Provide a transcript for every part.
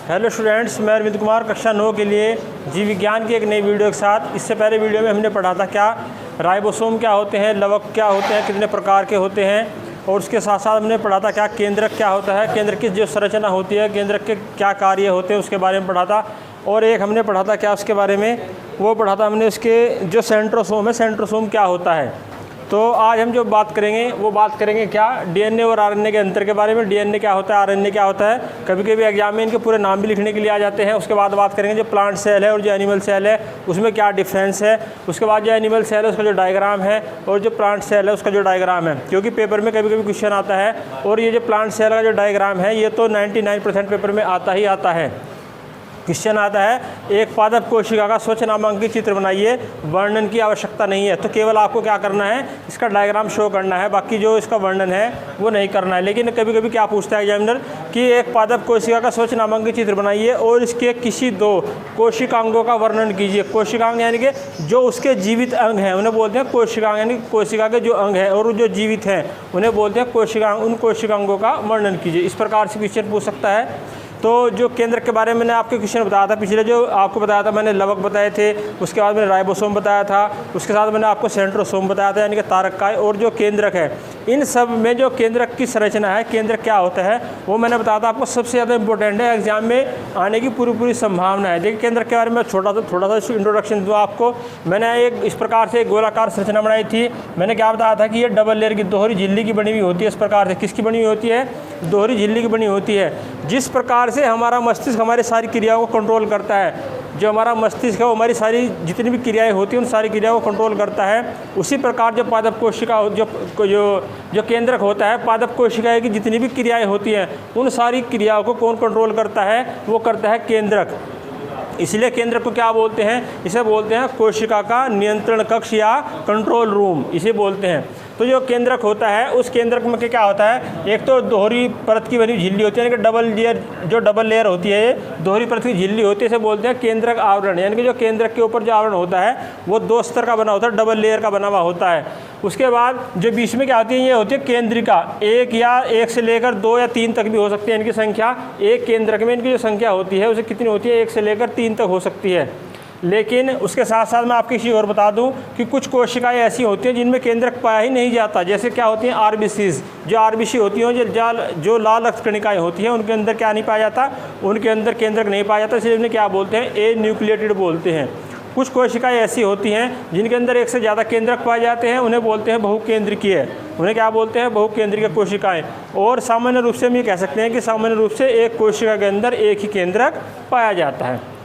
Hello students, मैं अरविंद कुमार कक्षा 9 के लिए जीव विज्ञान की एक नई वीडियो के साथ। इससे पहले वीडियो में हमने पढ़ा था क्या राइबोसोम क्या होते हैं, लवक क्या होते हैं, कितने प्रकार के होते हैं, और उसके साथ साथ हमने पढ़ा था क्या केंद्रक क्या होता है, केंद्रक की जो संरचना होती है, केंद्रक के क्या कार्य होते हैं उसके बारे में पढ़ा था। और एक हमने पढ़ा था क्या उसके बारे में, वो पढ़ा था हमने उसके जो सेंट्रोसोम है, सेंट्रोसोम क्या होता है। तो आज हम जो बात करेंगे वो बात करेंगे क्या डीएनए और आरएनए के अंतर के बारे में। डीएनए क्या होता है, आरएनए क्या होता है, कभी कभी एग्जाम में इनके पूरे नाम भी लिखने के लिए आ जाते हैं। उसके बाद बात करेंगे जो प्लांट सेल है और जो एनिमल सेल है उसमें क्या डिफरेंस है। उसके बाद जो एनिमल सेल है उसका जो डायग्राम है और जो प्लांट सेल है उसका जो डायग्राम है, क्योंकि पेपर में कभी कभी क्वेश्चन आता है। और ये जो प्लांट सेल का जो डायग्राम है ये तो 99% पेपर में आता ही आता है। क्वेश्चन आता है एक पादप कोशिका का स्वच्छ नामांकित चित्र बनाइए, वर्णन की आवश्यकता नहीं है। तो केवल आपको क्या करना है, इसका डायग्राम शो करना है, बाकी जो इसका वर्णन है वो नहीं करना है। लेकिन कभी कभी क्या पूछता है एग्जामिनर कि एक पादप कोशिका का स्वच्छ नामांकित चित्र बनाइए और इसके किसी दो कोशिकांगों का वर्णन कीजिए। कोशिकांग यानी कि जो उसके जीवित अंग हैं उन्हें बोलते हैं कोशिकांग, यानी कोशिका के जो अंग हैं और जो जीवित हैं उन्हें बोलते हैं कोशिकांग। उन कोशिकांगों का वर्णन कीजिए। इस प्रकार से क्वेश्चन पूछ सकता है। तो जो केंद्रक के बारे में मैंने आपके क्वेश्चन बताया था, पिछले जो आपको बताया था मैंने लवक बताए थे, उसके बाद मैंने राइबोसोम बताया था, उसके साथ मैंने आपको सेंट्रोसोम बताया था यानी कि तारककाय, और जो केंद्रक है इन सब में जो केंद्रक की संरचना है, केंद्रक क्या होता है वो मैंने बताया था आपको। सबसे ज़्यादा इंपॉर्टेंट है, एग्जाम में आने की पूरी संभावना है। देखिए केंद्रक के बारे में थोड़ा सा इंट्रोडक्शन दूँ आपको। मैंने एक इस प्रकार से एक गोलाकार संरचना बनाई थी। मैंने क्या बताया था कि ये डबल लेयर की दोहरी झिल्ली की बनी हुई होती है। इस प्रकार से किसकी बनी हुई होती है, दोहरी झिल्ली की बनी होती है। जिस प्रकार से हमारा मस्तिष्क हमारी सारी क्रियाओं को कंट्रोल करता है, जो हमारा मस्तिष्क है वो हमारी सारी जितनी भी क्रियाएं होती हैं उन सारी क्रियाओं को कंट्रोल करता है। उसी प्रकार जो पादप कोशिका जो केंद्रक होता है, पादप कोशिका की जितनी भी क्रियाएं होती हैं उन सारी क्रियाओं को कौन कंट्रोल करता है, वो करता है केंद्रक। इसलिए केंद्रक को क्या बोलते हैं, इसे बोलते हैं कोशिका का नियंत्रण कक्ष या कंट्रोल रूम, इसे बोलते हैं। तो जो केंद्रक होता है उस केंद्रक में क्या होता है, एक तो दोहरी परत की बनी झिल्ली होती है, यानी कि डबल लेयर होती है, दोहरी परत की झिल्ली होती है, इसे बोलते हैं केंद्रक आवरण। यानी कि जो केंद्रक के ऊपर जो आवरण होता है वो 2 स्तर का बना होता है, डबल लेयर का बना हुआ होता है। उसके बाद जो बीच में क्या होती है, ये होती है केंद्रिका। एक से लेकर 2 या 3 तक भी हो सकती है इनकी संख्या। एक केंद्रक में इनकी जो संख्या होती है उसे कितनी होती है, 1 से लेकर 3 तक हो सकती है। लेकिन उसके साथ साथ मैं आपको इसी और बता दूं कि कुछ कोशिकाएं ऐसी होती हैं जिनमें केंद्रक पाया ही नहीं जाता। जैसे क्या होती हैं, आरबीसीज। जो आरबीसी होती हैं, जो लाल रक्त कणिकाएं होती हैं, उनके अंदर क्या नहीं पाया जाता, उनके अंदर केंद्रक नहीं पाया जाता, इसलिए उन्हें क्या बोलते हैं, ए न्यूक्लिएटेड बोलते हैं। कुछ कोशिकाएं ऐसी होती हैं जिनके अंदर 1 से ज़्यादा केंद्रक पाए जाते हैं, उन्हें बोलते हैं बहुकेंद्रिकीय। उन्हें क्या बोलते हैं, बहुकेंद्रिक कोशिकाएं। और सामान्य रूप से हम ये कह सकते हैं कि सामान्य रूप से एक कोशिका के अंदर एक ही केंद्रक पाया जाता है।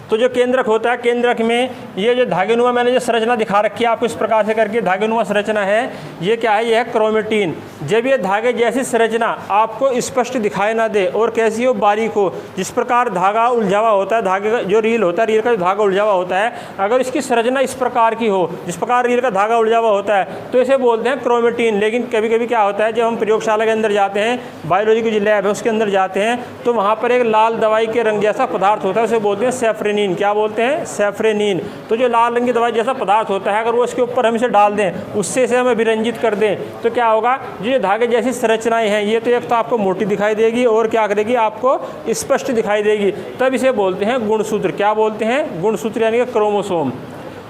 तो जो केंद्रक होता है, केंद्रक में ये जो धागेनुमा मैंने जो संरचना दिखा रखी है आपको इस प्रकार से करके, धागेनुमा संरचना है। ये क्या है, ये है क्रोमेटिन। जब ये धागे जैसी संरचना आपको स्पष्ट दिखाई ना दे और कैसी हो, बारीक हो, जिस प्रकार धागा उलझा हुआ होता है, धागे का जो रील होता है, रील का जो धागा उलझा हुआ होता है, अगर इसकी संरचना इस प्रकार की हो जिस प्रकार रील का धागा उलझा हुआ होता है तो इसे बोलते हैं क्रोमेटिन। लेकिन कभी कभी क्या होता है, जब हम प्रयोगशाला के अंदर जाते हैं, बायोलॉजी की जो लैब है उसके अंदर जाते हैं, तो वहाँ पर एक लाल दवाई के रंग जैसा पदार्थ होता है, उसे बोलते हैं सेफ्रेनिन। क्या बोलते हैं, सेफ्रेनिन। तो जो लाल रंग की दवाई जैसा पदार्थ होता है, अगर वो इसके ऊपर हम इसे डाल दें, उससे इसे हम अभिरंजित कर दें, तो क्या होगा, जो धागे जैसी संरचनाएं हैं ये तो एक तो आपको मोटी दिखाई देगी और क्या करेगी, आपको स्पष्ट दिखाई देगी। तब इसे बोलते हैं गुणसूत्र। क्या बोलते हैं, गुणसूत्र, यानी कि क्रोमोसोम।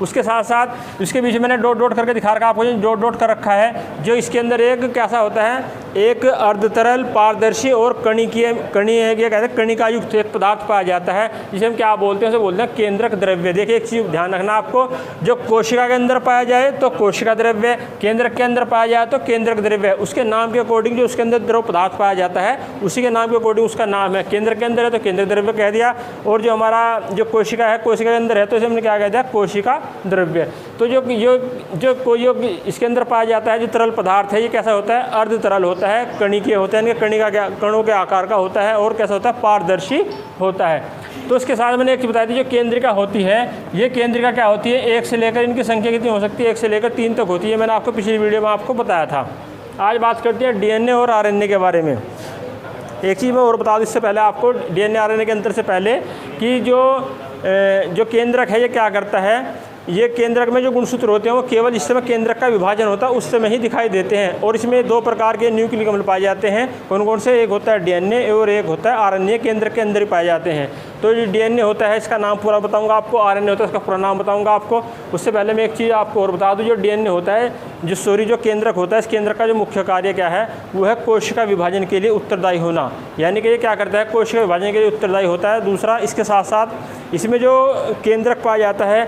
उसके साथ साथ इसके बीच में मैंने डॉट करके दिखा रखा आपको, जो डॉट कर रखा है, जो इसके अंदर एक कैसा होता है, एक अर्धतरल, पारदर्शी और कणिकीय कहते हैं कणिका युक्त एक पदार्थ पाया जाता है, जिसे हम क्या बोलते हैं, उसे बोलते हैं केंद्रक द्रव्य। देखिए एक चीज़ ध्यान रखना आपको, जो कोशिका के अंदर पाया जाए तो कोशिका द्रव्य, केंद्रक के अंदर पाया जाए तो केंद्रक द्रव्य। उसके नाम के अकॉर्डिंग जो उसके अंदर द्रव पदार्थ पाया जाता है उसी के नाम के अकॉर्डिंग उसका नाम है। केंद्रक के अंदर है तो केंद्रक द्रव्य कह दिया, और जो हमारा जो कोशिका है, कोशिका के अंदर है तो इसे हमने क्या कह दिया, कोशिका द्रव्य। तो जो इसके अंदर पाया जाता है जो तरल पदार्थ है, ये कैसा होता है, अर्ध तरल होता है, कणिकीय होता है, यानी कणिका के कणों के आकार का होता है, और कैसा होता है, पारदर्शी होता है। तो इसके साथ मैंने एक चीज़ बताई थी, जो केंद्रिका होती है, ये केंद्रिका क्या होती है, 1 से लेकर, इनकी संख्या कितनी हो सकती है, 1 से लेकर 3 तक होती है। मैंने आपको पिछली वीडियो में आपको बताया था। आज बात करते हैं डीएनए और आरएनए के बारे में। एक चीज़ मैं और बता दूँ इससे पहले आपको, डीएनए आरएनए के अंतर से पहले, कि जो केंद्रक है ये क्या करता है, ये केंद्रक में जो गुणसूत्र होते हैं वो केवल इस समय केंद्रक का विभाजन होता है उस समय ही दिखाई देते हैं। और इसमें 2 प्रकार के न्यूक्लिक अम्ल पाए जाते हैं। कौन कौन से? एक होता है डीएनए और एक होता है आरएनए, केंद्रक के अंदर ही पाए जाते हैं। तो जो डीएनए होता है इसका नाम पूरा बताऊंगा आपको, आरएनए होता है उसका पूरा नाम बताऊंगा आपको। उससे पहले मैं एक चीज़ आपको और बता दूं, जो डीएनए होता है जो केंद्रक होता है, इस केंद्रक का जो मुख्य कार्य क्या है वो है कोशिका विभाजन के लिए उत्तरदायी होना। यानी कि ये क्या करता है? कोशिका विभाजन के लिए उत्तरदायी होता है। दूसरा, इसके साथ साथ इसमें जो केंद्रक पाया जाता है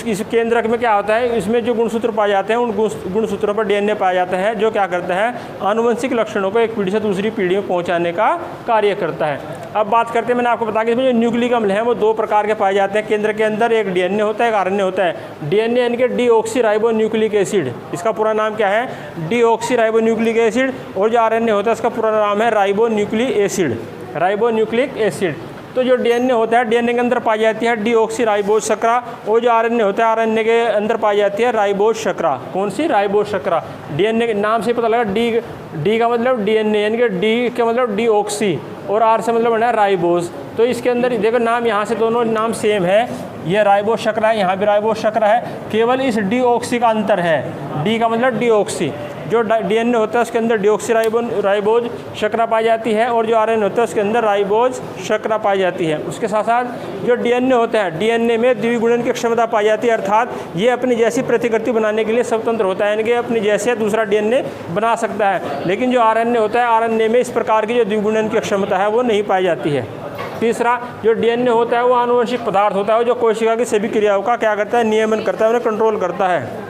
इस केंद्रक में क्या होता है, इसमें जो गुणसूत्र पाए जाते हैं उन गुणसूत्रों पर डीएनए पाया जाता है जो क्या करता है? आनुवंशिक लक्षणों को एक पीढ़ी से दूसरी पीढ़ी में पहुँचाने का कार्य करता है। अब बात करते हैं, मैंने आपको बताया कि इसमें जो न्यूक्लिक अम्ल हैं वो 2 प्रकार के पाए जाते हैं केंद्र के अंदर। एक डीएनए होता है, एक आरएनए होता है। डीएनए यानी कि डीऑक्सीराइबोन्यूक्लिक एसिड, इसका पूरा नाम क्या है? Deoxyribonucleic acid. और जो आरएनए होता है इसका पूरा नाम है राइबोन्यूक्लिक एसिड, राइबोन्यूक्लिक एसिड। तो जो डीएनए होता है डीएनए के अंदर पाई जाती है डीऑक्सीराइबोज शर्करा, और जो आरएनए होता है आरएनए के अंदर पाई जाती है राइबोज शर्करा। कौन सी? राइबोज शर्करा। डीएनए के नाम से पता लगा, डी का मतलब डीएनए यानी कि डी का मतलब डीऑक्सी और आर से मतलब बना है राइबोज। तो इसके अंदर देखो नाम यहाँ से दोनों नाम सेम है, ये राइबोज शर्करा है, यहाँ भी राइबोज शर्करा है, केवल इस डीऑक्सी का अंतर है। डी का मतलब डीऑक्सी। जो डीएनए होता है उसके अंदर डीऑक्सीराइबोज शर्करा पाई जाती है और जो आरएनए होता है उसके अंदर राइबोज शर्करा पाई जाती है। उसके साथ साथ जो डीएनए होता है डीएनए में द्विगुणन की क्षमता पाई जाती है, अर्थात ये अपनी जैसी प्रतिकृति बनाने के लिए स्वतंत्र होता है, यानी कि अपनी जैसे दूसरा डीएनए बना सकता है। लेकिन जो आरएनए होता है आरएनए में इस प्रकार की जो द्विगुणन की क्षमता है वो नहीं पाई जाती है। तीसरा, जो डीएनए होता है वो आनुवंशिक पदार्थ होता है जो कोशिका की सभी क्रियाओं का क्या करता है? नियमन करता है, उन्हें कंट्रोल करता है।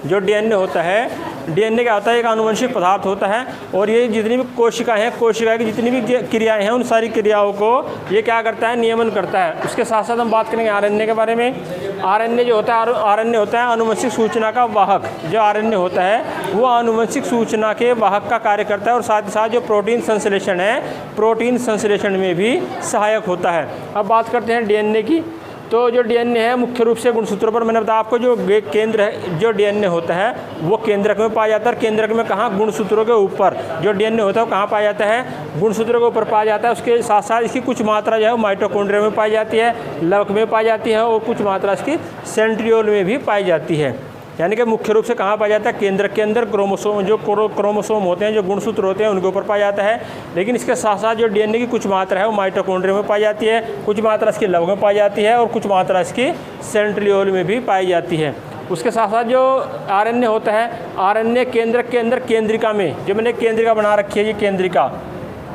जो डीएनए होता है, डीएनए क्या होता है? एक आनुवंशिक पदार्थ होता है और ये जितनी भी कोशिका हैं, कोशिका की जितनी भी क्रियाएं हैं उन सारी क्रियाओं को ये क्या करता है? नियमन करता है। उसके साथ साथ हम बात करेंगे आरएनए के बारे में। आरएनए जो होता है, आरएनए होता है आनुवंशिक सूचना का वाहक। जो आरएनए होता है वो आनुवंशिक सूचना के वाहक का कार्य करता है और साथ ही साथ जो प्रोटीन संश्लेषण है, प्रोटीन संश्लेषण में भी सहायक होता है। अब बात करते हैं डीएनए की। तो जो डीएनए है मुख्य रूप से गुणसूत्रों पर, मैंने बताया आपको जो केंद्र है जो डीएनए होता है वो केंद्रक में पाया जाता है। केंद्रक में कहाँ? गुणसूत्रों के ऊपर। जो डीएनए होता है वो कहाँ पाया जाता है? गुणसूत्रों के ऊपर पाया जाता है। उसके साथ साथ इसकी कुछ मात्रा जो है माइटोकॉन्ड्रिया में पाई जाती है, लवक में पाई जाती है और कुछ मात्रा इसकी सेंट्रियोल में भी पाई जाती है। यानी कि मुख्य रूप से कहाँ पाया जाता है? केंद्रक के अंदर क्रोमोसोम, जो क्रोमोसोम होते हैं, जो गुणसूत्र होते हैं उनके ऊपर पाया जाता है। लेकिन इसके साथ साथ जो डीएनए की कुछ मात्रा है वो माइटोकॉन्ड्रिया में पाई जाती है, कुछ मात्रा इसकी लवक में पाई जाती है और कुछ मात्रा इसकी सेंट्रियोल में भी पाई जाती है। उसके साथ साथ जो आरएनए होता है, आरएनए केंद्रक के अंदर केंद्रिका में, जो मैंने केंद्रिका बना रखी है ये केंद्रिका,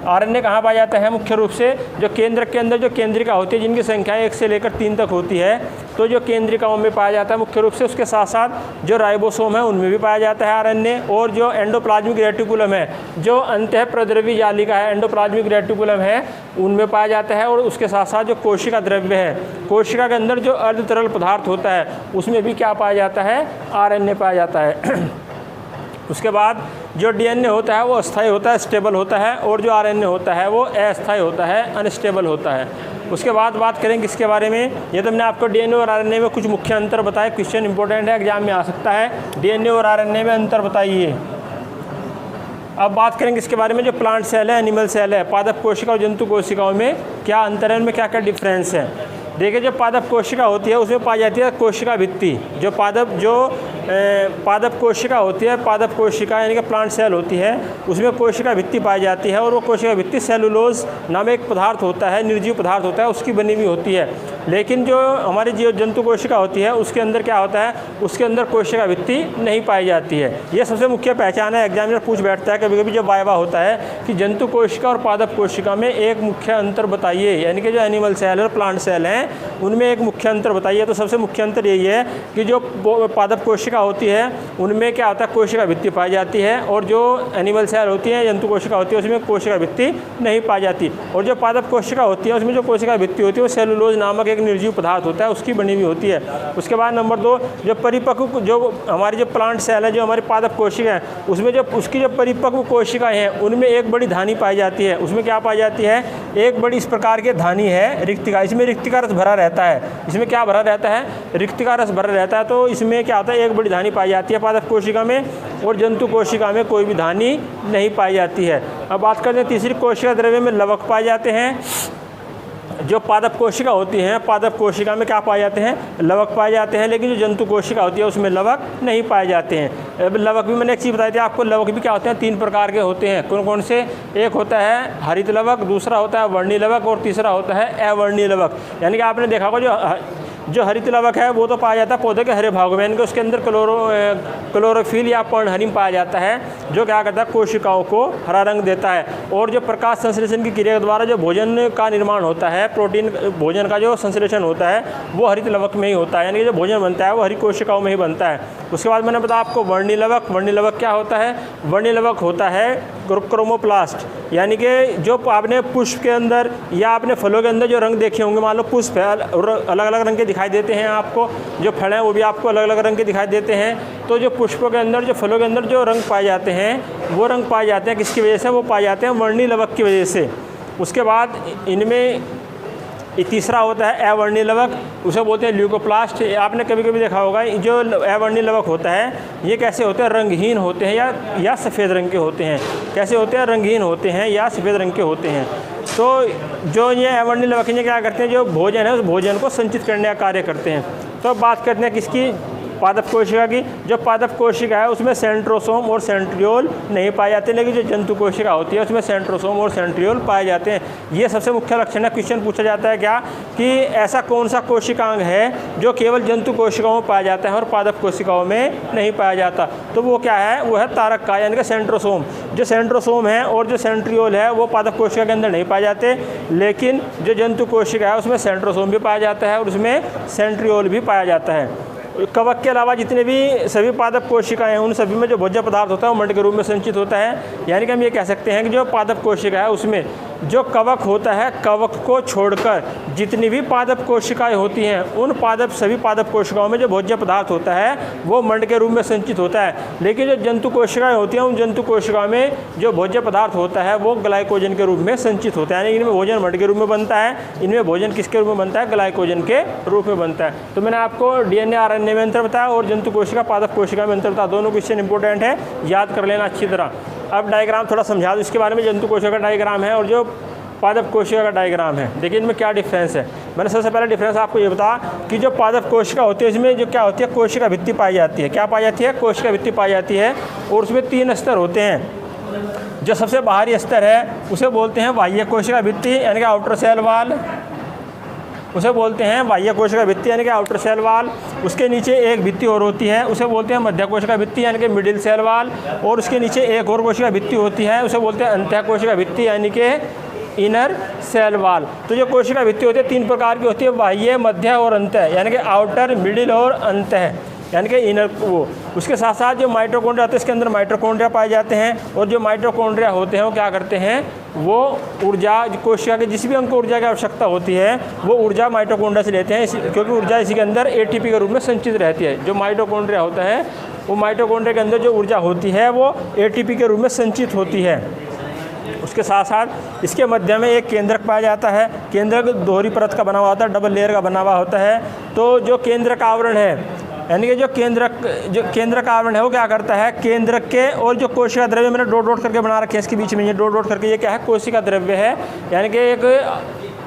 आरएनए कहाँ पाया जाता है? मुख्य रूप से जो केंद्रक के अंदर जो केंद्रिका होती है जिनकी संख्या 1 से लेकर 3 तक होती है, तो जो केंद्रिकाओं में पाया जाता है मुख्य रूप से। उसके साथ साथ जो राइबोसोम है उनमें भी पाया जाता है आरएनए, और जो एंडोप्लाज्मिक रेटिकुलम है, जो अंतः प्रद्रवी जालिका है, एंडोप्लाज्मिक रेटिकुलम है, उनमें पाया जाता है। और उसके साथ साथ जो कोशिका द्रव्य है, कोशिका के अंदर जो अर्ध तरल पदार्थ होता है उसमें भी क्या पाया जाता है? आरएनए पाया जाता है। उसके बाद जो डीएनए होता है वो अस्थायी होता है, स्टेबल होता है, और जो आरएनए होता है वो अस्थायी होता है, अनस्टेबल होता है। उसके बाद बात करेंगे किसके बारे में? ये तो मैंने आपको डीएनए और आरएनए में कुछ मुख्य अंतर बताए, क्वेश्चन इंपॉर्टेंट है, एग्जाम में आ सकता है। डीएनए और आरएनए में अंतर बताइए। अब बात करेंगे इसके बारे में, जो प्लांट सेल है, एनिमल सेल है, पादप कोशिका और जंतु कोशिकाओं में क्या अंतर है, उनमें क्या क्या डिफरेंस है। देखिए, जो पादप कोशिका होती है उसमें पाई जाती है कोशिका भित्ति। जो पादप कोशिका होती है, पादप कोशिका यानी कि प्लांट सेल होती है, उसमें कोशिका भित्ति पाई जाती है और वो कोशिका भित्ति सेलुलोज नामक एक पदार्थ होता है, निर्जीव पदार्थ होता है, उसकी बनी हुई होती है। लेकिन जो हमारी जंतु कोशिका होती है उसके अंदर क्या होता है? उसके अंदर कोशिका भित्ति नहीं पाई जाती है। ये सबसे मुख्य पहचान है, एग्जामिनर पूछ बैठता है कभी कभी जब वाइवा होता है कि जंतु कोशिका और पादप कोशिका में एक मुख्य अंतर बताइए, यानी कि जो एनिमल सेल और प्लांट सेल हैं उनमें एक मुख्य अंतर बताइए। तो सबसे मुख्य अंतर यही है कि जो पादप कोशिका होती है उनमें क्या होता है? कोशिका भित्ति पाई जाती है, और जो एनिमल सेल होती है, जंतु कोशिका होती है, उसमें कोशिका भित्ति नहीं पाई जाती। और जो पादप कोशिका होती है उसमें जो कोशिका भित्ति होती है वो सेलुलोज नामक एक निर्जीव पदार्थ होता है, उसकी बनी हुई होती है। उसके बाद नंबर 2, जो परिपक्व, जो हमारी जो प्लांट सेल है, जो हमारी पादप कोशिका है, उसमें जो उसकी जो परिपक्व कोशिकाएँ हैं उनमें एक बड़ी धानी पाई जाती है। उसमें क्या पाई जाती है? एक बड़ी इस प्रकार की धानी है, रिक्तिका। इसमें रिक्तिका रस भरा रहता है। इसमें क्या भरा रहता है? रिक्तिका रस भरा रहता है। तो इसमें क्या होता है? एक बड़ी धानी पाई जाती है पादप कोशिका में, और जंतु कोशिका में कोई भी धानी नहीं पाई जाती है। अब बात करते हैं तीसरी, कोशिका द्रव्य में लवक पाए जाते हैं। जो पादप कोशिका होती हैं, पादप कोशिका में क्या पाए जाते हैं, लवक पाए जाते हैं, लेकिन जो जंतु कोशिका होती है उसमें लवक नहीं पाए जाते हैं। लवक भी मैंने एक चीज़ बताई थी आपको, लवक भी क्या होते हैं, 3 प्रकार के होते हैं। कौन कौन से? एक होता है हरित लवक, दूसरा होता है वर्णीय लवक और तीसरा होता है अवर्णीय लवक। यानी कि आपने देखा होगा जो हरित लवक है वो तो पाया जाता है पौधे के हरे भागों में, यानी कि उसके अंदर क्लोरोफिल या पर्णहरिम पाया जाता है, जो क्या करता है, कोशिकाओं को हरा रंग देता है। और जो प्रकाश संश्लेषण की क्रिया के द्वारा जो भोजन का निर्माण होता है, प्रोटीन भोजन का जो संश्लेषण होता है वो हरित लवक में ही होता है, यानी कि जो भोजन बनता है वो हरी कोशिकाओं में ही बनता है। उसके बाद मैंने बताया आपको वर्णीय लवक। वर्णीय लवक क्या होता है? वर्णीय लवक होता है क्रोमोप्लास्ट, यानी कि जो आपने पुष्प के अंदर या आपने फलों के अंदर जो रंग देखे होंगे, मान लो पुष्प है अलग अलग रंग के दिखाई देते हैं आपको, जो फल हैं वो भी आपको अलग अलग रंग के दिखाई देते हैं। तो जो पुष्पों के अंदर, जो फलों के अंदर जो रंग पाए जाते हैं वो रंग पाए जाते हैं किसकी वजह से? वो पाए जाते हैं वर्णीय लवक की वजह से। उसके बाद इनमें तीसरा होता है अवर्णीय लवक, उसे बोलते हैं ल्यूकोप्लास्ट। आपने कभी कभी देखा होगा जो अवर्णीय लवक होता है ये कैसे होते हैं? रंगहीन होते हैं या सफ़ेद रंग के होते हैं। कैसे होते हैं? रंगहीन होते हैं या सफ़ेद रंग के होते हैं। तो जो ये अवर्णीय लवक ये क्या करते हैं, जो भोजन है उस भोजन को संचित करने का कार्य करते हैं। तो अब बात करते हैं किसकी? पादप कोशिका की। जो पादप कोशिका है उसमें सेंट्रोसोम और सेंट्रियोल नहीं पाए जाते, लेकिन जो जंतु कोशिका होती है उसमें सेंट्रोसोम और सेंट्रियोल पाए जाते हैं। ये सबसे मुख्य लक्षण है। क्वेश्चन पूछा जाता है क्या कि ऐसा कौन सा कोशिकांग है जो केवल जंतु कोशिकाओं में पाया जाता है और पादप कोशिकाओं में नहीं पाया जाता? तो वो क्या है? वो है तारक का, यानी कि सेंट्रोसोम। जो सेंट्रोसोम है और जो सेंट्रियोल है वो पादप कोशिका के अंदर नहीं पाए जाते, लेकिन जो जंतु कोशिका है उसमें सेंट्रोसोम भी पाया जाता है और उसमें सेंट्रियोल भी पाया जाता है। कवक के अलावा जितने भी सभी पादप कोशिकाएं हैं उन सभी में जो भोज्य पदार्थ होता है वो मंड के रूप में संचित होता है। यानी कि हम ये कह सकते हैं कि जो पादप कोशिका है उसमें जो कवक होता है, कवक को छोड़कर जितनी भी पादप कोशिकाएं होती हैं उन सभी पादप कोशिकाओं में जो भोज्य पदार्थ होता है वो मंड के रूप में संचित होता है। लेकिन जो जंतु कोशिकाएँ होती हैं उन जंतु कोशिकाओं में जो भोज्य पदार्थ होता है वो ग्लाइकोजन के रूप में संचित होता है। यानी इनमें भोजन मंड के रूप में बनता है, इनमें भोजन किसके रूप में बनता है? ग्लाइकोजन के रूप में बनता है। तो मैंने आपको DNA RNA में अंतर बताया और जंतु कोशिका पादप कोशिका में अंतर बताया। दोनों क्वेश्चन इंपॉर्टेंट है, याद कर लेना अच्छी तरह। अब डायग्राम थोड़ा समझा दो इसके बारे में। जंतु कोशिका का डायग्राम है और जो पादप कोशिका का डायग्राम है। देखिए इनमें क्या डिफरेंस है। मैंने सबसे पहले डिफरेंस आपको ये बताया कि जो पादप कोशिका होती है इसमें जो क्या होती है? कोशिका भित्ति पाई जाती है। क्या पाई जाती है? कोशिका भित्ति पाई जाती है और उसमें 3 स्तर होते हैं। जो सबसे बाहरी स्तर है उसे बोलते हैं बाह्य कोशिका भित्ति, यानी कि आउटर सेल वाल। उसे बोलते हैं बाह्य कोशिका भित्ति, यानी कि आउटर सेल वाल। उसके नीचे एक भित्ति और होती है, उसे बोलते हैं मध्य कोशिका भित्ति, यानी कि मिडिल सेल वाल। और उसके नीचे एक और कोशिका भित्ति होती है, उसे बोलते हैं अंतः कोशिका भित्ति, यानी कि इनर सेल वाल। तो जो कोशिका भित्ति होती है 3 प्रकार की होती है, बाह्य, मध्य और अंतः, यानी कि आउटर, मिडिल और अंतः, यानी कि इनर वो। उसके साथ साथ जो माइटोकॉन्ड्रिया होते हैं इसके अंदर माइटोकॉन्ड्रिया पाए जाते हैं और जो माइटोकॉन्ड्रिया होते हैं वो क्या करते हैं? वो ऊर्जा, कोशिका के जिस भी अंग को ऊर्जा की आवश्यकता होती है वो ऊर्जा माइटोकॉन्ड्रिया से लेते हैं, क्योंकि ऊर्जा इसी के अंदर ATP के रूप में संचित रहती है। जो माइटोकॉन्ड्रिया होता है वो माइटोकॉन्ड्रिया के अंदर जो ऊर्जा होती है वो ATP के रूप में संचित होती है। उसके साथ साथ इसके मध्य में एक केंद्रक पाया जाता है। केंद्रक दोहरी परत का बना हुआ होता है, डबल लेयर का बना हुआ होता है। तो जो केंद्रक आवरण है, यानी कि जो केंद्रक आवरण है वो क्या करता है? केंद्रक के और जो कोशिका द्रव्य मैंने डॉट डॉट करके बना रखे हैं इसके बीच में, ये डॉट डॉट करके, ये क्या है? कोशिका द्रव्य है, यानी कि एक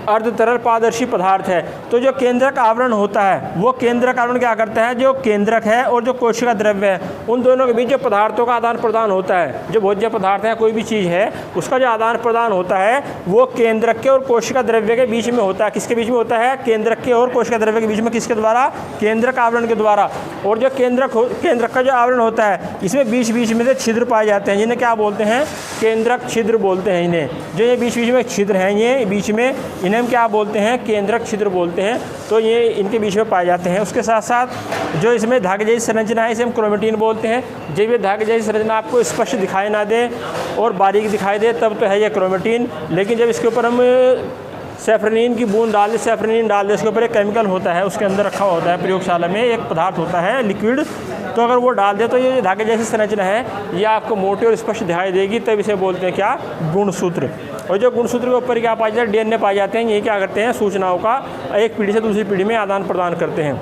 अर्ध तरल पारदर्शी पदार्थ है। तो जो केंद्रक आवरण होता है वो केंद्रक आवरण क्या करता है? जो केंद्रक है और जो कोशिका द्रव्य है उन दोनों के बीच जो पदार्थों का आदान प्रदान होता है, जो भोज्य पदार्थ है कोई भी चीज़ है उसका जो आदान प्रदान होता है वो केंद्रक के और कोशिका द्रव्य के बीच में होता है। किसके बीच में होता है? केंद्रक के और कोशिका द्रव्य के बीच में। किसके द्वारा? केंद्रक आवरण के द्वारा। और जो केंद्रक का जो आवरण होता है इसमें बीच बीच में से छिद्र पाए जाते हैं, जिन्हें क्या बोलते हैं? केंद्रक छिद्र बोलते हैं इन्हें। जो ये बीच बीच में छिद्र हैं, ये बीच में, इन्हें हम क्या बोलते हैं? केंद्रक छिद्र बोलते हैं। तो ये इनके बीच में पाए जाते हैं। उसके साथ साथ जो इसमें धागे जैसी संरचना है इसे हम क्रोमेटिन बोलते हैं। जब ये धागे जैसी संरचना आपको स्पष्ट दिखाई ना दे और बारीक दिखाई दे तब तो है ये क्रोमेटिन, लेकिन जब इसके ऊपर हम सेफ्रेनिन की बूंद डाल दे, सेफ्रेनिन डाल दे, इसके ऊपर एक केमिकल होता है उसके अंदर रखा होता है प्रयोगशाला में, एक पदार्थ होता है लिक्विड, तो अगर वो डाल दे तो ये धागे जैसी संरचना है ये आपको मोटी और स्पष्ट दिखाई देगी। तब इसे बोलते हैं क्या? गुणसूत्र। और जो गुणसूत्र के ऊपर क्या पाए जाते हैं? DNA पाए जाते हैं। ये क्या करते हैं? सूचनाओं का एक पीढ़ी से दूसरी पीढ़ी में आदान प्रदान करते हैं।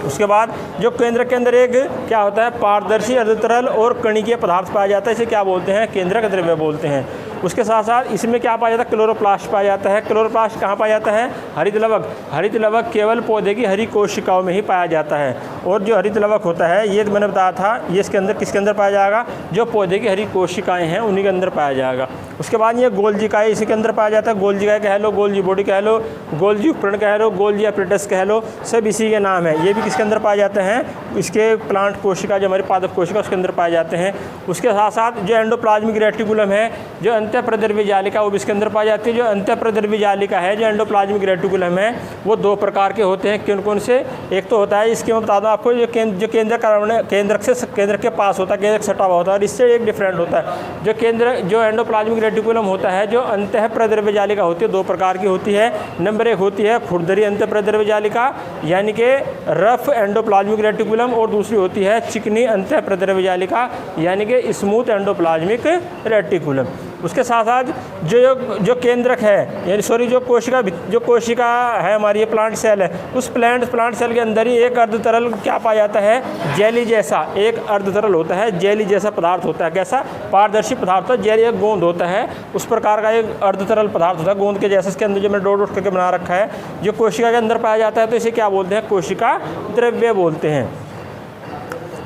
उसके बाद जो केंद्रक के अंदर एक क्या होता है? पारदर्शी, अर्धतरल और कणिकीय पदार्थ पाया जाता है, इसे क्या बोलते हैं? केंद्रक द्रव्य बोलते हैं। उसके साथ साथ इसमें क्या पाया जाता है, क्लोरोप्लास्ट पाया जाता है। क्लोरोप्लास्ट कहाँ पाया जाता है, हरित लवक। हरित लवक केवल पौधे की हरी कोशिकाओं में ही पाया जाता है। और जो हरित लवक होता है ये मैंने बताया था, ये इसके अंदर किसके अंदर पाया जाएगा, जो पौधे की हरी कोशिकाएँ हैं उन्हीं के अंदर पाया जाएगा। उसके बाद ये गोल्जिकाएँ इसी के अंदर पाया जाता है। गोल्जिकाएँ कह लो, गोल्जी बॉडी कह लो, गोल्जी उपकरण कह लो, गोल्जी एपरेटस कह लो, सब इसी के नाम है। ये भी किसके अंदर पाए जाते हैं, इसके प्लांट कोशिका जो हमारी पादप कोशिका उसके अंदर पाए जाते हैं। उसके साथ साथ जो एंडोप्लाज्मिक रेटिकुलम है, जो अंतःप्रद्रव्य जालिका, वो भी इसके अंदर पाई जाती है। जो अंतःप्रद्रव्य जालिका है, जो एंडोप्लाज्मिक रेटिकुलम है, वो दो प्रकार के होते हैं। कौन कौन से, एक तो होता है, इसके मैं बता दूँ आपको, जो केंद्र के पास होता है, केंद्र सटा हुआ होता है, और इससे एक डिफरेंट होता है। जो एंडोप्लाज्मिक रेटिकुलम होता है, जो अंतःप्रद्रव्य जालिका होती है, दो प्रकार की होती है। नंबर एक होती है खुरदरी अंतःप्रद्रव्य जालिका यानी कि रफ एंडोप्लाज्मिक रेटिकुलम, और दूसरी होती है चिकनी अंतःप्रद्रव्य जालिका यानी कि स्मूथ एंडोप्लाज्मिक रेटिकुलम। उसके साथ साथ जो केंद्रक है, यानी जो कोशिका है हमारी, ये प्लांट सेल है, उस प्लांट सेल के अंदर ही एक अर्धतरल क्या पाया जाता है, जेली जैसा एक अर्धतरल होता है, जेली जैसा पदार्थ होता है। कैसा, पारदर्शी पदार्थ होता है, जेली एक गोंद होता है, उस प्रकार का एक अर्धतरल पदार्थ होता है गोंद के जैसे। इसके अंदर जो मैंने डॉट डॉट करके बना रखा है, जो कोशिका के अंदर पाया जाता है, तो इसे क्या बोलते हैं, कोशिका द्रव्य बोलते हैं।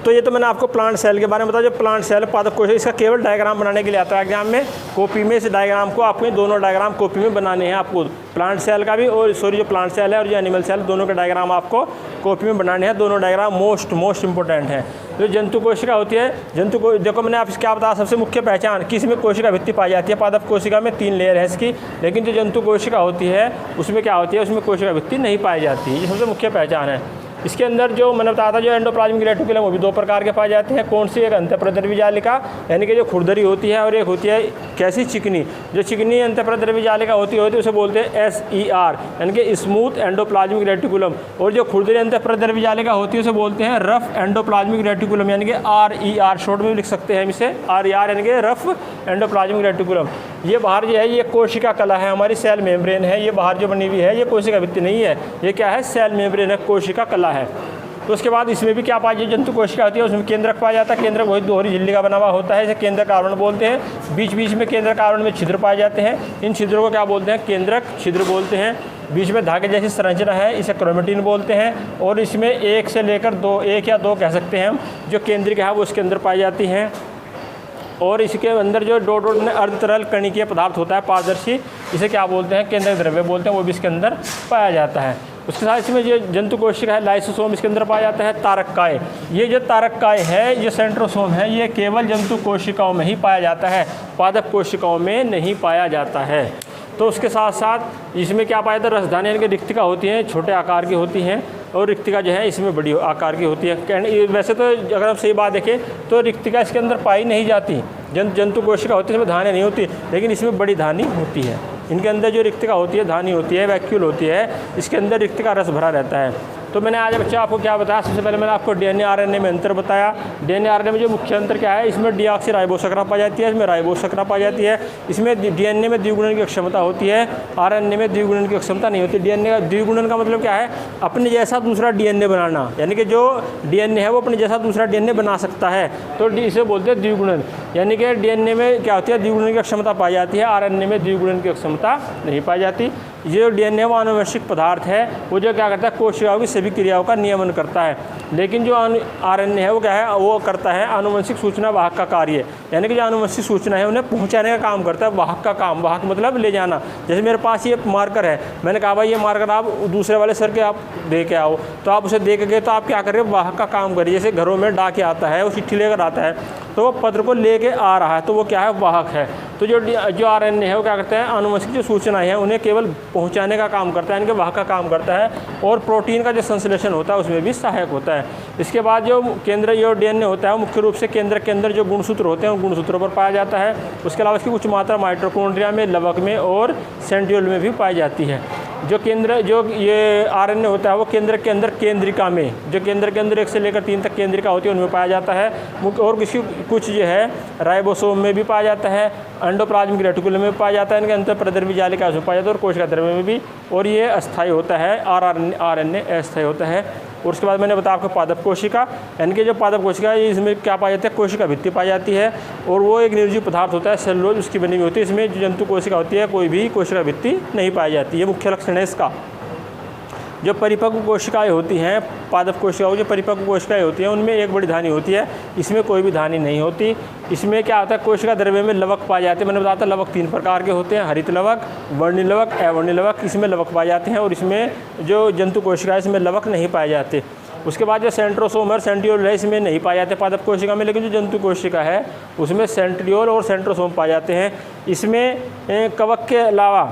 तो ये तो मैंने आपको प्लांट सेल के बारे में बताया। जो प्लांट सेल पादप कोशिका, इसका केवल डायग्राम बनाने के लिए आता है एग्जाम में, कॉपी में। इस डायग्राम को आपको दोनों डायग्राम कॉपी में बनाने हैं आपको, प्लांट सेल का भी, और जो प्लांट सेल है और जो एनिमल सेल, दोनों के डायग्राम आपको कॉपी में बनाने हैं। दोनों डायग्राम मोस्ट इंपॉर्टेंट हैं। जो जंतु कोशिका होती है, देखो मैंने आपसे क्या बताया, सबसे मुख्य पहचान किस में कोशिका भित्ति पाई जाती है। पादप कोशिका में 3 लेयर है इसकी, लेकिन जो जंतु कोशिका होती है उसमें क्या होती है, उसमें कोशिका भित्ति नहीं पाई जाती। ये सबसे मुख्य पहचान है। इसके अंदर जो मैंने बताया था, जो एंडोप्लाज्मिक रेटिकुलम, वो भी दो प्रकार के पाए जाते हैं। कौन सी, एक अंतःप्रद्रव्य जालिका यानी कि जो खुरदरी होती है, और एक होती है कैसी, चिकनी। जो चिकनी अंतःप्रद्रव्य जालिका होती है उसे बोलते हैं SER यानी कि स्मूथ एंडोप्लाज्मिक रेटिकुलम। और जो खुरदरी अंतःप्रद्रव्य जालिका होती है उसे बोलते हैं रफ एंडोप्लाज्मिक रेटिकुलम यानी कि RER, शॉर्ट में भी लिख सकते हैं हम इसे, RER यानी कि रफ एंडोप्लाज्मिक रेटिकुलम। ये बाहर जो है, ये कोशिका कला है, हमारी सेल मेम्ब्रेन है, ये बाहर जो बनी हुई है, ये कोशिका भित्ति नहीं है, ये क्या है, सेल मेम्ब्रेन है, कोशिका कला है। तो उसके बाद इसमें भी क्या पाया जाता है, जंतु कोशिका होती है, उसमें केंद्रक पाया जाता है। केंद्रक वही दोहरी झिल्ली का बना हुआ होता है, इसे केंद्रक आवरण बोलते हैं। बीच बीच में केंद्रक आवरण में छिद्र पाए जाते हैं, इन छिद्रों को क्या बोलते हैं, केंद्रक छिद्र बोलते हैं। बीच में धागे जैसी संरचना है, इसे क्रोमेटिन बोलते हैं। और इसमें एक से लेकर 2, 1 या 2 कह सकते हैं हम, जो केंद्रिका है वो इसके अंदर पाई जाती हैं। और इसके अंदर जो डॉट में अर्धतरल कणिकीय पदार्थ होता है, पारदर्शी, इसे क्या बोलते हैं, केंद्रक द्रव्य बोलते हैं, वो भी इसके अंदर पाया जाता है। उसके साथ इसमें जो जंतु कोशिका है, लाइसोसोम इसके अंदर पाया जाता है। तारककाय, ये जो तारककाय है, ये सेंट्रोसोम है, ये केवल जंतु कोशिकाओं में ही पाया जाता है, पादप कोशिकाओं में नहीं पाया जाता है। तो उसके साथ साथ इसमें क्या पाया जाता है, रसधानी यानी कि रिक्तिका होती हैं, छोटे आकार की होती हैं, और रिक्तिका जो है इसमें बड़ी आकार की होती है। वैसे तो अगर हम सही बात देखें तो रिक्तिका इसके अंदर पाई नहीं जाती, जंतु कोशिका होती है इसमें धानी नहीं होती, लेकिन इसमें बड़ी धानी होती है। इनके अंदर जो रिक्तिका होती है, धानी होती है, वैक्यूल होती है, इसके अंदर रिक्तिका रस भरा रहता है। तो मैंने आज बच्चा आपको क्या बताया, सबसे पहले मैंने आपको DNA RNA में अंतर बताया। DNA RNA में जो मुख्य अंतर क्या है, इसमें डीऑक्सीराइबोसक्रा पाई जाती है, इसमें राइबोसक्रा पाई जाती है। इसमें DNA में द्विगुणन की क्षमता होती है, RNA में द्विगुणन की क्षमता नहीं होती। DNA का द्विगुणन का मतलब क्या है, अपने जैसा दूसरा DNA बनाना, यानी कि जो DNA है वो अपने जैसा दूसरा DNA बना सकता है, तो इसे बोलते हैं द्विगुणन। यानी कि DNA में क्या होती है, द्विगुणन की क्षमता पाई जाती है, RNA में द्विगुणन की क्षमता नहीं पाई जाती। ये जो DNA वो आनुवंशिक पदार्थ है, वो जो क्या करता है, कोशिकाओं की सभी क्रियाओं का नियमन करता है। लेकिन जो RNA है वो क्या है, वो करता है आनुवंशिक सूचना वाहक का कार्य, यानी कि जो आनुवंशिक सूचना है उन्हें पहुंचाने का काम करता है, वाहक का काम। वाहक मतलब ले जाना। जैसे मेरे पास ये मार्कर है, मैंने कहा भाई ये मार्कर आप दूसरे वाले सर के आप दे के आओ, तो आप उसे दे के गए तो आप क्या कर रहे हो, वाहक का काम करिए। जैसे घरों में डाक आता है, वो चिट्ठी लेकर आता है, तो वो पत्र को लेके आ रहा है, तो वो क्या है, वाहक है। तो जो RNA है वो क्या करता है, आनुवंशिक जो सूचनाएं हैं उन्हें केवल पहुंचाने का काम करता है, यानी कि वाहक का काम करता है, और प्रोटीन का जो संश्लेषण होता है उसमें भी सहायक होता है। इसके बाद जो DNA होता है वो मुख्य रूप से केंद्रक के अंदर जो गुणसूत्र होते हैं उन गुणसूत्रों पर पाया जाता है। उसके अलावा इसकी कुछ मात्रा माइटोकॉन्ड्रिया में, लवक में और सेंट्रियोल में भी पाई जाती है। जो ये RNA होता है वो केंद्रक के अंदर केंद्रिका में, जो केंद्र के अंदर 1 से लेकर 3 तक केंद्रिका होती है उनमें पाया जाता है। और कुछ जो है राइबोसोम में भी पाया जाता है, एंडोप्लाज्मिक रेटिकुलम में पाया जाता है, इनके अंतःप्रद्रव्य जालिका में पाया जाता है, और कोशिका द्रव्य में भी। और ये अस्थायी होता है, RNA अस्थायी होता है। और उसके बाद मैंने बताया आपको पादप कोशिका, यानी कि जो पादप कोशिका है इसमें क्या पाया जाता है, कोशिका भित्ति पाई जाती है और वो एक निर्जीव पदार्थ होता है, सेलुलोज उसकी बनी हुई होती है। इसमें जो जंतु कोशिका होती है कोई भी कोशिका भित्ति नहीं पाई जाती, ये मुख्य लक्षण है इसका। जो परिपक्व कोशिकाएं होती हैं, पादप कोशिकाओं जो परिपक्व कोशिकाएं होती हैं उनमें एक बड़ी धानी होती है, इसमें कोई भी धानी नहीं होती। इसमें क्या होता है, कोशिका द्रव्य में लवक पाए जाते हैं। मैंने बताया था लवक 3 प्रकार के होते हैं, हरित लवक, वर्णिल लवक, अवर्णिल लवक, इसमें लवक पाए जाते हैं और इसमें जो जंतु कोशिका है इसमें लवक नहीं पाए जाते। उसके बाद जो सेंट्रोसोम और सेंट्रियोल है इसमें नहीं पाए जाते पादप कोशिका में, लेकिन जो जंतु कोशिका है उसमें सेंट्रियोल और सेंट्रोसोम पाए जाते हैं। इसमें कवक के अलावा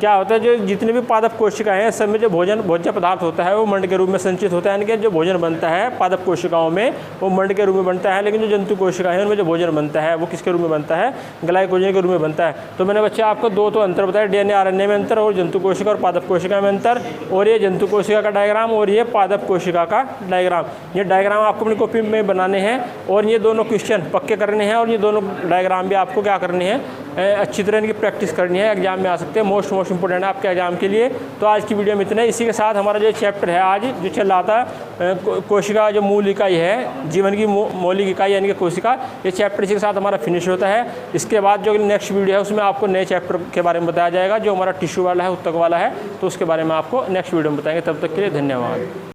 क्या होता है, जो जितने भी पादप कोशिकाएं हैं सब में जो भोज्य पदार्थ होता है वो मंड के रूप में संचित होता है, यानी कि जो भोजन बनता है पादप कोशिकाओं में वो मंड के रूप में बनता है। लेकिन जो जंतु कोशिकाएं हैं उनमें जो भोजन बनता है वो किसके रूप में बनता है, ग्लाइकोजन के रूप में बनता है। तो मैंने बच्चे आपको दो अंतर बताया, DNA RNA में अंतर और जंतु कोशिका और पादप कोशिका में अंतर, और ये जंतु कोशिका का डायग्राम और ये पादप कोशिका का डायग्राम। ये डायग्राम आपको अपनी कॉपी में बनाने हैं और ये दोनों क्वेश्चन पक्के करने हैं और ये दोनों डायग्राम भी आपको क्या करने हैं, अच्छी तरह इनकी प्रैक्टिस करनी है, एग्जाम में आ सकते हैं, मोस्ट इंपॉर्टेंट है आपके एग्जाम के लिए। तो आज की वीडियो में इतना ही। इसी के साथ हमारा जो चैप्टर है आज जो चल रहा था कोशिका जो मूल इकाई है, जीवन की मौलिक इकाई यानी कि कोशिका, ये चैप्टर इसी के साथ हमारा फिनिश होता है। इसके बाद जो नेक्स्ट वीडियो है उसमें आपको नए चैप्टर के बारे में बताया जाएगा, जो हमारा टिश्यू वाला है, उत्तक वाला है, तो उसके बारे में आपको नेक्स्ट वीडियो में बताएंगे। तब तक के लिए धन्यवाद।